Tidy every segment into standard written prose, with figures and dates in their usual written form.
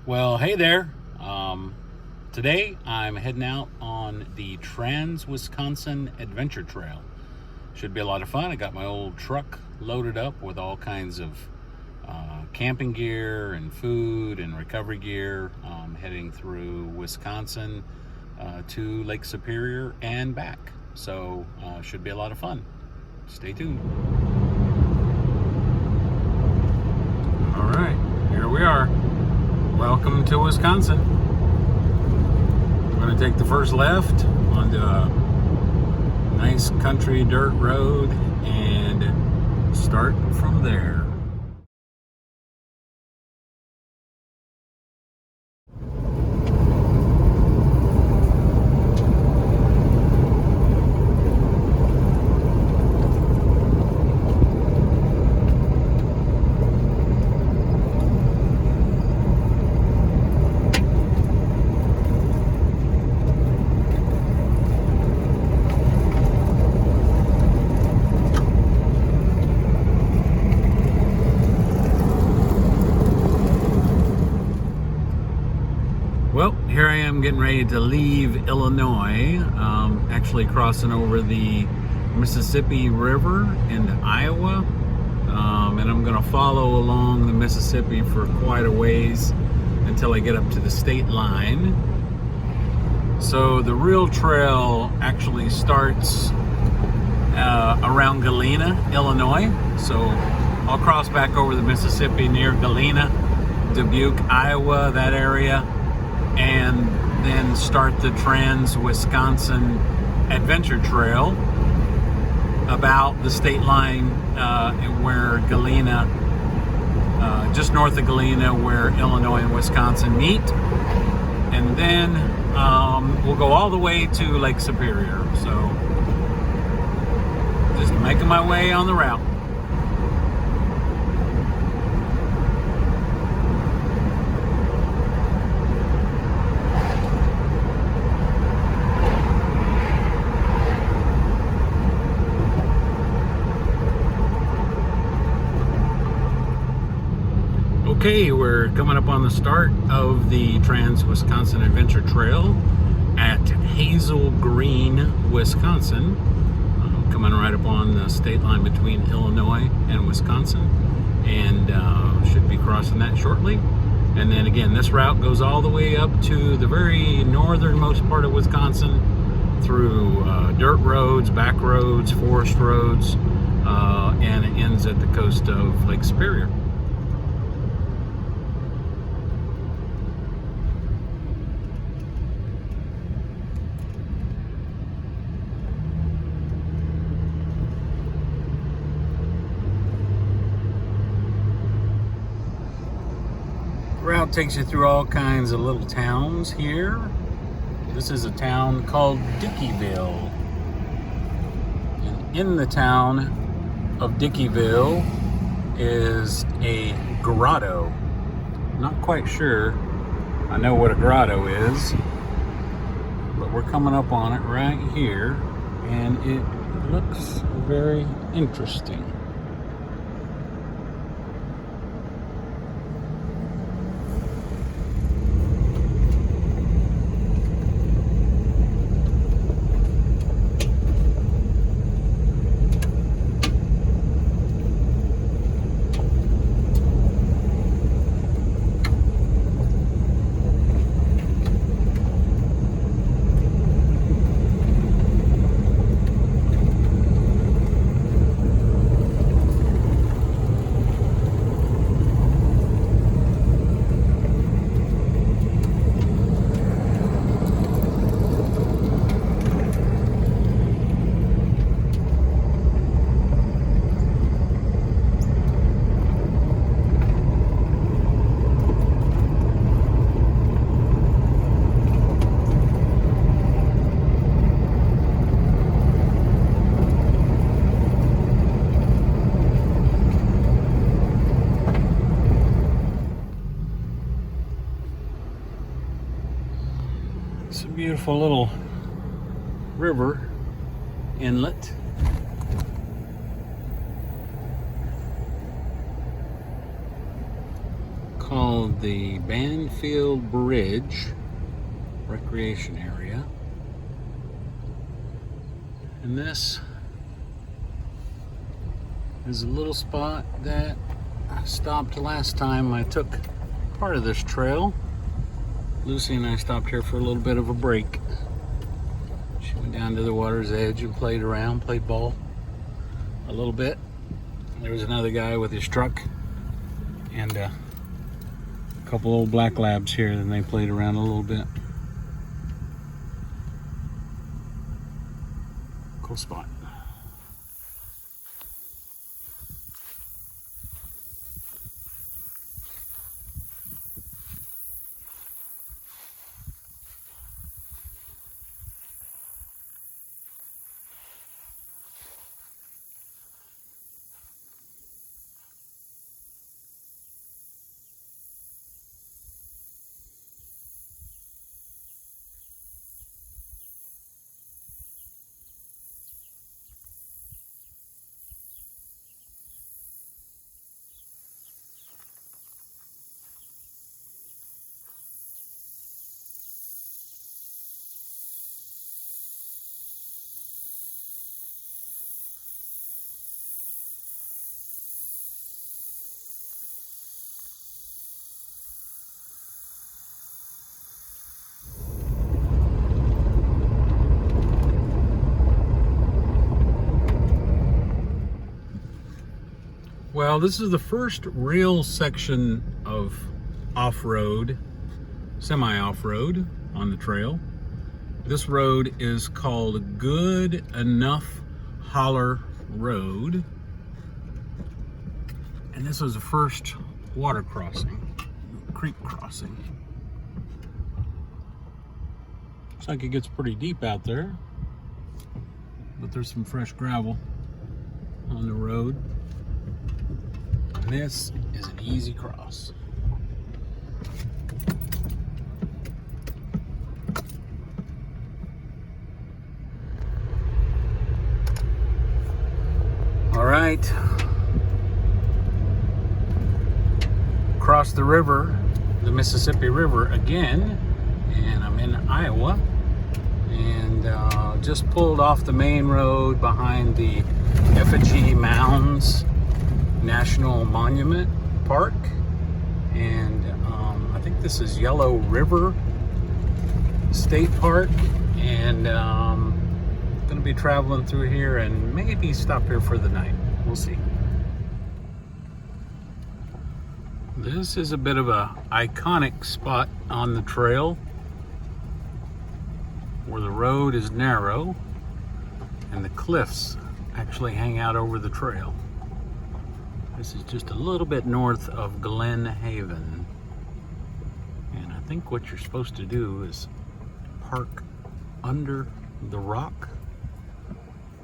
Well, hey there. Today I'm heading out on the Trans-Wisconsin Adventure Trail. Should be a lot of fun. I got my old truck loaded up with all kinds of camping gear and food and recovery gear, heading through Wisconsin to Lake Superior and back. So should be a lot of fun. Stay tuned. All right, here we are. Welcome to Wisconsin. We're going to take the first left onto a nice country dirt road and start from there. Well, here I am getting ready to leave Illinois, actually crossing over the Mississippi River into Iowa, and I'm going to follow along the Mississippi for quite a ways until I get up to the state line. So the real trail actually starts around Galena, Illinois. So I'll cross back over the Mississippi near Galena, Dubuque, Iowa, that area, and then start the Trans-Wisconsin Adventure Trail about the state line where Galena, just north of Galena, where Illinois and Wisconsin meet. And then we'll go all the way to Lake Superior. So just making my way on the route. Okay, we're coming up on the start of the Trans-Wisconsin Adventure Trail at Hazel Green, Wisconsin. Coming right up on the state line between Illinois and Wisconsin, and should be crossing that shortly. And then again, this route goes all the way up to the very northernmost part of Wisconsin through dirt roads, back roads, forest roads, and it ends at the coast of Lake Superior. Route takes you through all kinds of little towns here. This is a town called Dickeyville. And in the town of Dickeyville is a grotto. Not quite sure I know what a grotto is, but we're coming up on it right here, and it looks very interesting. It's a beautiful little river inlet. called the Banfield Bridge Recreation Area. And this is a little spot that I stopped last time I took part of this trail. Lucy and I stopped here for a little bit of a break. She went down to the water's edge and played around, played ball a little bit. There was another guy with his truck and a couple old black labs here, and they played around a little bit. Cool spot. Well, this is the first real section of off-road, semi-off-road on the trail. This road is called Good Enough Holler Road. And this was the first water crossing, creek crossing. Looks like it gets pretty deep out there, but there's some fresh gravel on the road. This is an easy cross. All right. Cross the river, the Mississippi River again, and I'm in Iowa. And just pulled off the main road behind the Effigy Mounds National Monument Park, and I think this is Yellow River State Park, and gonna be traveling through here and maybe stop here for the night. We'll see. This is a bit of a iconic spot on the trail where the road is narrow and the cliffs actually hang out over the trail. This is just a little bit north of Glen Haven. And I think what you're supposed to do is park under the rock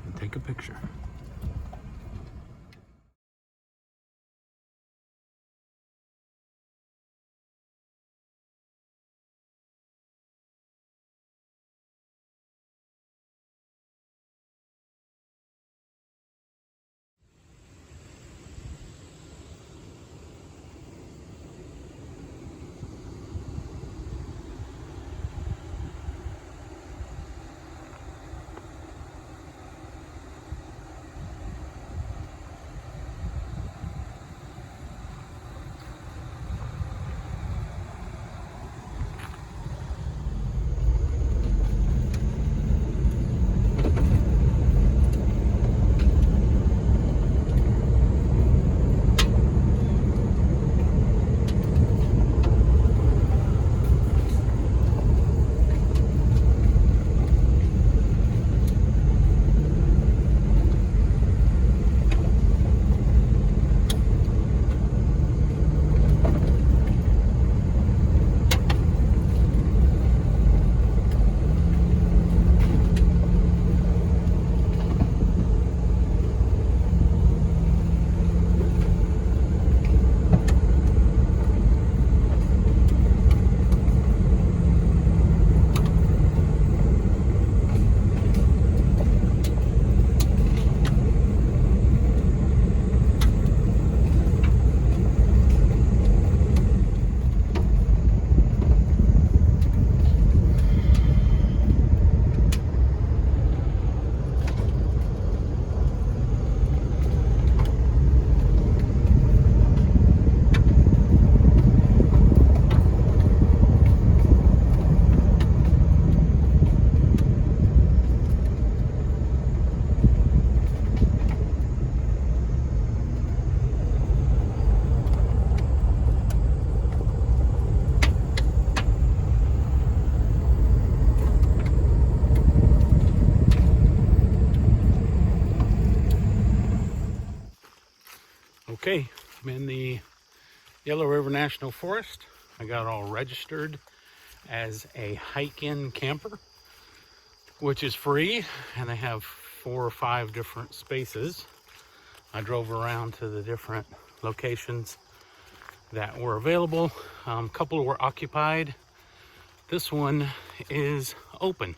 and take a picture. Okay, I'm in the Yellow River National Forest. I got all registered as a hike-in camper, which is free, and they have 4 or 5 different spaces. I drove around to the different locations that were available. A couple were occupied. This one is open,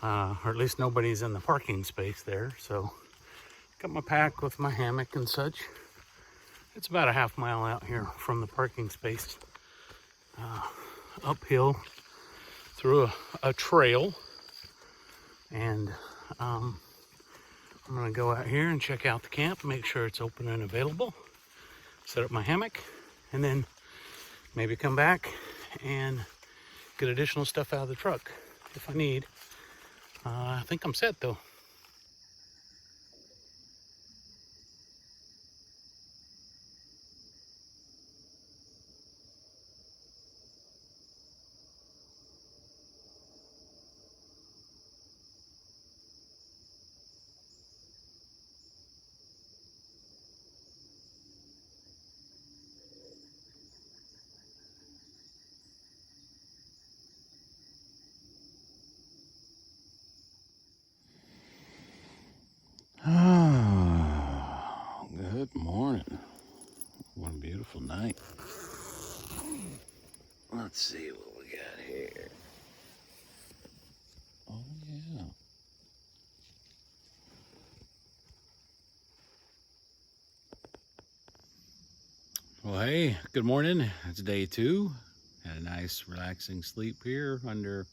or at least nobody's in the parking space there. So got my pack with my hammock and such. It's about a half mile out here from the parking space, uphill through a trail. And I'm gonna go out here and check out the camp, make sure it's open and available, set up my hammock, and then maybe come back and get additional stuff out of the truck if I need. I think I'm set though. Good morning. What a beautiful night. Let's see what we got here. Oh, yeah. Well, hey, good morning. It's day 2. Had a nice relaxing sleep here under a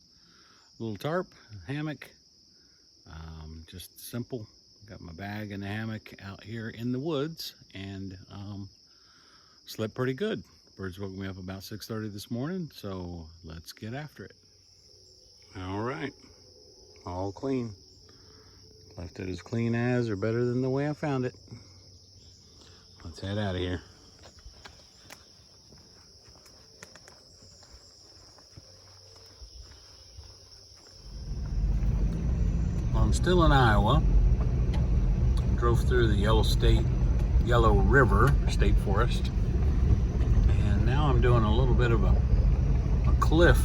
little tarp, hammock. Just simple. Got my bag and the hammock out here in the woods, and slept pretty good. Birds woke me up about 6:30 this morning, so let's get after it. All right, all clean. Left it as clean as or better than the way I found it. Let's head out of here. Well, I'm still in Iowa. Drove through the Yellow River State Forest, and now I'm doing a little bit of a cliff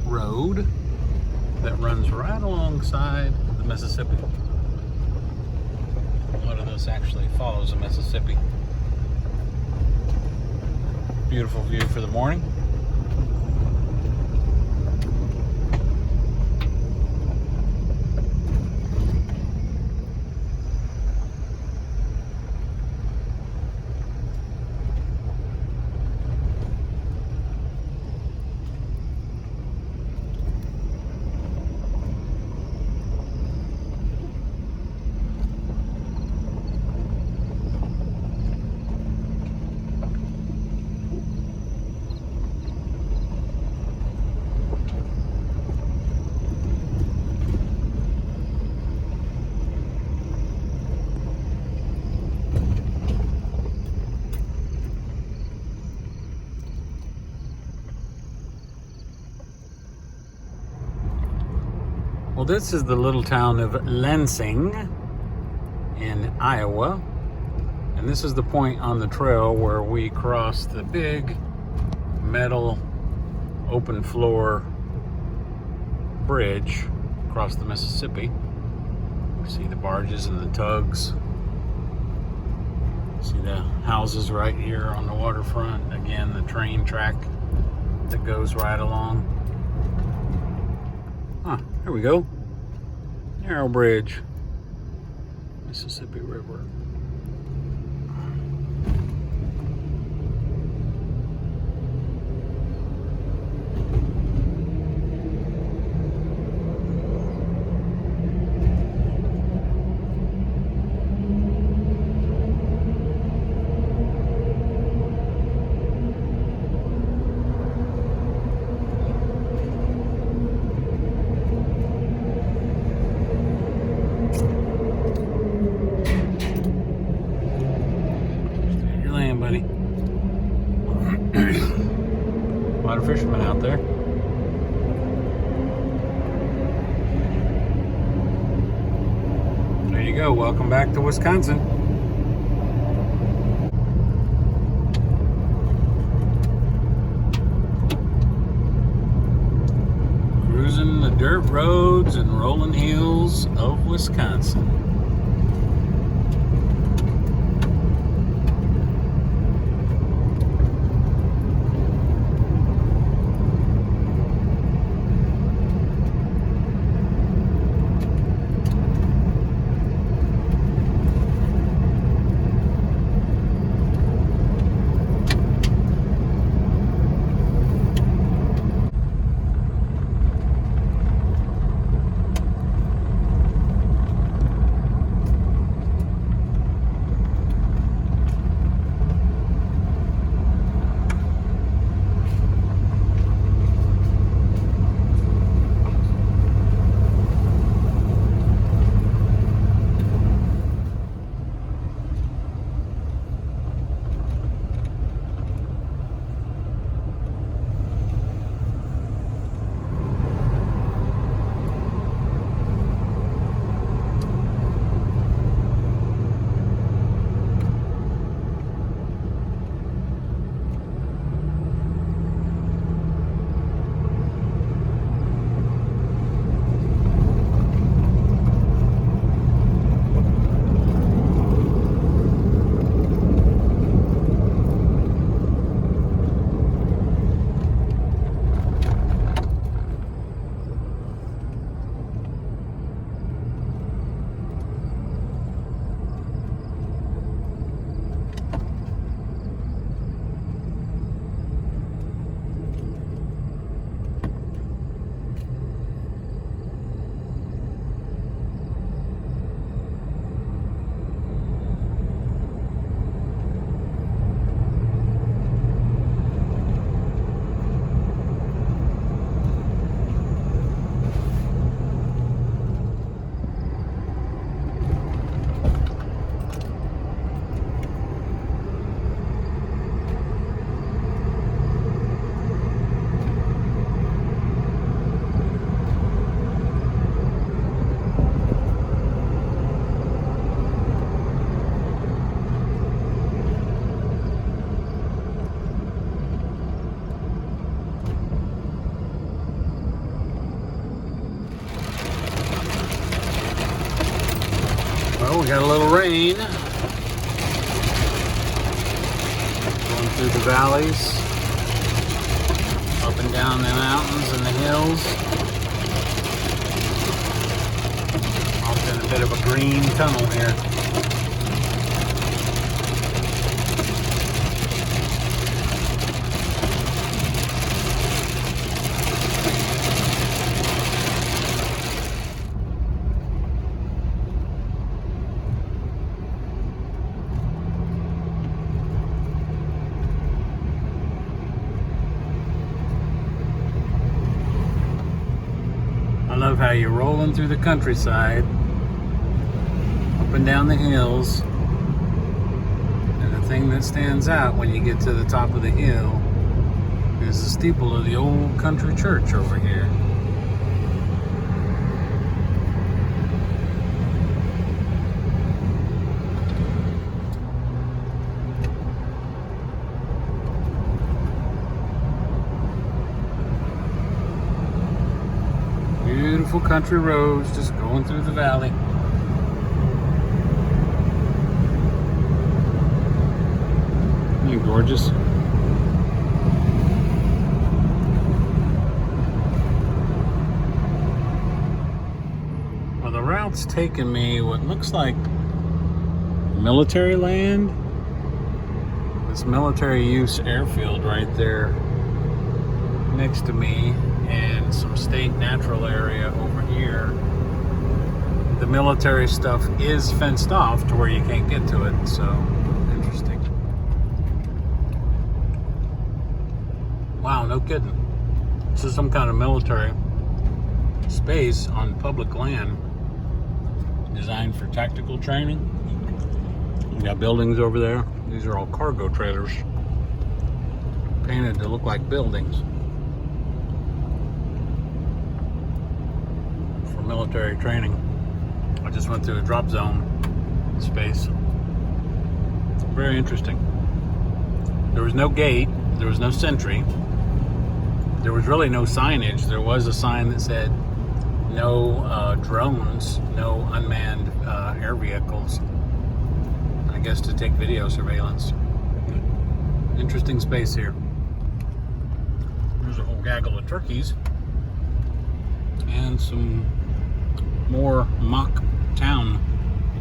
road that runs right alongside the Mississippi. A lot of this actually follows the Mississippi. Beautiful view for the morning. Well, this is the little town of Lansing in Iowa, and this is the point on the trail where we cross the big metal open floor bridge across the Mississippi. You see the barges and the tugs. See the houses right here on the waterfront. Again, the train track that goes right along. There we go. Narrow bridge. Mississippi River. A lot of fishermen out there. There you go. Welcome back to Wisconsin. dirt roads and rolling hills of Wisconsin. Well, we got a little rain going through the valleys, up and down the mountains and the hills. Off in a bit of a green tunnel here. I love how you're rolling through the countryside, up and down the hills, and the thing that stands out when you get to the top of the hill is the steeple of the old country church over here. Beautiful country roads just going through the valley. Isn't it gorgeous? Well, the route's taken me what looks like military land. This military use airfield right there next to me, and some state natural area over here. The military stuff is fenced off to where you can't get to it, so interesting. Wow, no kidding. This is some kind of military space on public land designed for tactical training. You got buildings over there. These are all cargo trailers painted to look like buildings. Military training. I just went through a drop zone space. Very interesting. There was no gate, there was no sentry, there was really no signage. There was a sign that said No drones, no unmanned air vehicles, I guess, to take video surveillance. Interesting space here. There's a whole gaggle of turkeys and some more mock town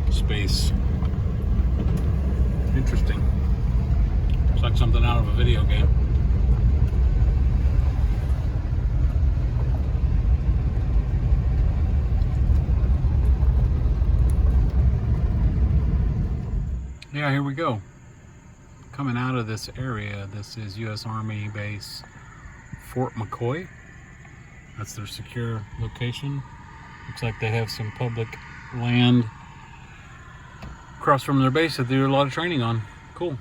space. Interesting. Looks like something out of a video game. Yeah, here we go. Coming out of this area, this is U.S. Army Base Fort McCoy. That's their secure location. Looks like they have some public land across from their base that they do a lot of training on. Cool.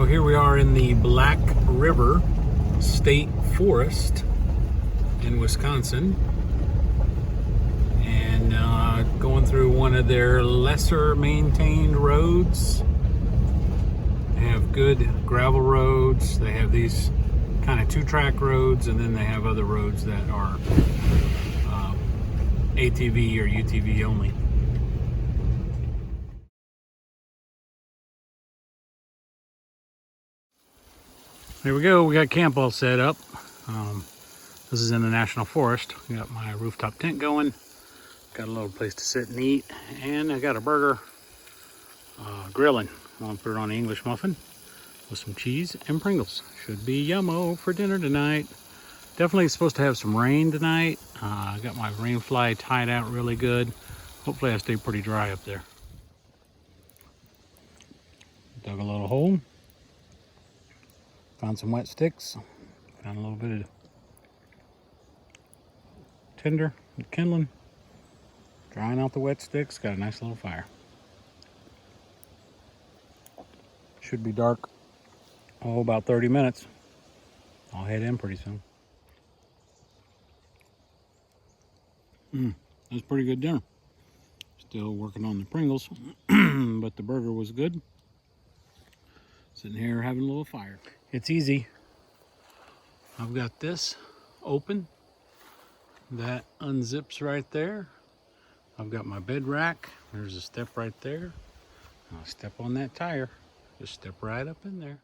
Here we are in the Black River State Forest in Wisconsin, and going through one of their lesser maintained roads. They have good gravel roads. They have these kind of 2-track roads, and then they have other roads that are ATV or UTV only. Here we go. We got camp all set up. This is in the National Forest. I got my rooftop tent going. Got a little place to sit and eat. And I got a burger grilling. I'm going to put it on an English muffin with some cheese and Pringles. Should be yummo for dinner tonight. Definitely supposed to have some rain tonight. I got my rain fly tied out really good. Hopefully I stay pretty dry up there. Dug a little hole. Found some wet sticks, found a little bit of tinder and kindling, drying out the wet sticks, got a nice little fire. Should be dark, about 30 minutes. I'll head in pretty soon. That's pretty good dinner. Still working on the Pringles, but the burger was good. Sitting here having a little fire. It's easy. I've got this open. That unzips right there. I've got my bed rack. There's a step right there. I'll step on that tire. Just step right up in there.